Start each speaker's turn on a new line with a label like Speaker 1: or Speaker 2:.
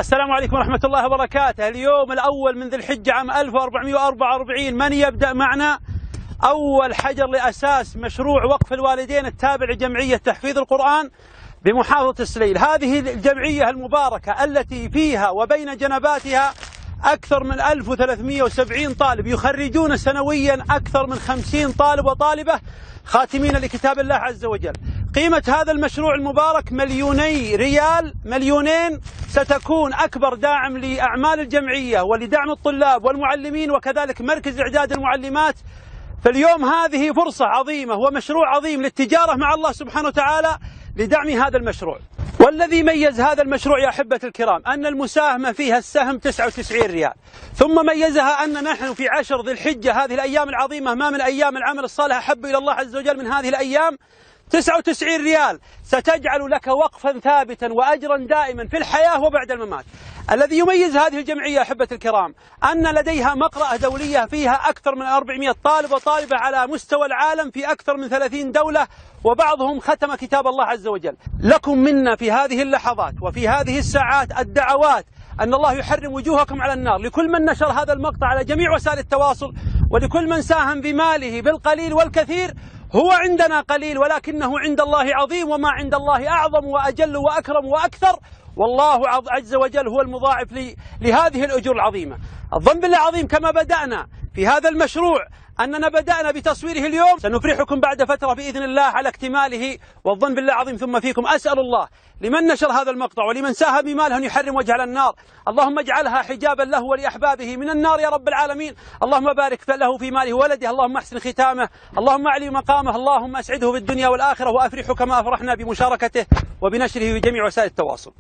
Speaker 1: السلام عليكم ورحمة الله وبركاته. اليوم الأول من ذي الحجة عام 1444. من يبدأ معنا؟ أول حجر لأساس مشروع وقف الوالدين التابع لجمعية تحفيظ القرآن بمحافظة السليل. هذه الجمعية المباركة التي فيها وبين جنباتها أكثر من 1370 طالب يخرجون سنويا أكثر من 50 طالب وطالبة خاتمين لكتاب الله عز وجل. قيمة هذا المشروع المبارك 2 ريال، 2 ستكون أكبر داعم لأعمال الجمعية ولدعم الطلاب والمعلمين وكذلك مركز إعداد المعلمات. فاليوم هذه فرصة عظيمة ومشروع عظيم للتجارة مع الله سبحانه وتعالى لدعم هذا المشروع. والذي ميز هذا المشروع يا أحبة الكرام أن المساهمة فيها السهم 99 ريال، ثم ميزها أن نحن في 10 ذي الحجة هذه الأيام العظيمة ما من أيام العمل الصالح أحب إلى الله عز وجل من هذه الأيام. 99 ريال ستجعل لك وقفا ثابتا وأجرا دائما في الحياة وبعد الممات. الذي يميز هذه الجمعية أحبة الكرام أن لديها مقرأة دولية فيها أكثر من 400 طالب وطالبة على مستوى العالم في أكثر من 30 دولة، وبعضهم ختم كتاب الله عز وجل. لكم منا في هذه اللحظات وفي هذه الساعات الدعوات أن الله يحرم وجوهكم على النار، لكل من نشر هذا المقطع على جميع وسائل التواصل، ولكل من ساهم بماله بالقليل والكثير. هو عندنا قليل ولكنه عند الله عظيم، وما عند الله أعظم وأجل وأكرم وأكثر، والله عز وجل هو المضاعف لهذه الأجور العظيمة. الظن بالله عظيم كما بدأنا في هذا المشروع أننا بدأنا بتصويره اليوم، سنفرحكم بعد فترة بإذن الله على اكتماله، والظن بالله عظيم. ثم فيكم أسأل الله لمن نشر هذا المقطع ولمن ساهم بماله أن يحرم وجه على النار، اللهم اجعلها حجابا له ولأحبابه من النار يا رب العالمين. اللهم بارك له في ماله وولده، اللهم احسن ختامه، اللهم اعلي مقامه، اللهم أسعده في الدنيا والآخرة، وأفرحه كما أفرحنا بمشاركته وبنشره في جميع وسائل التواصل.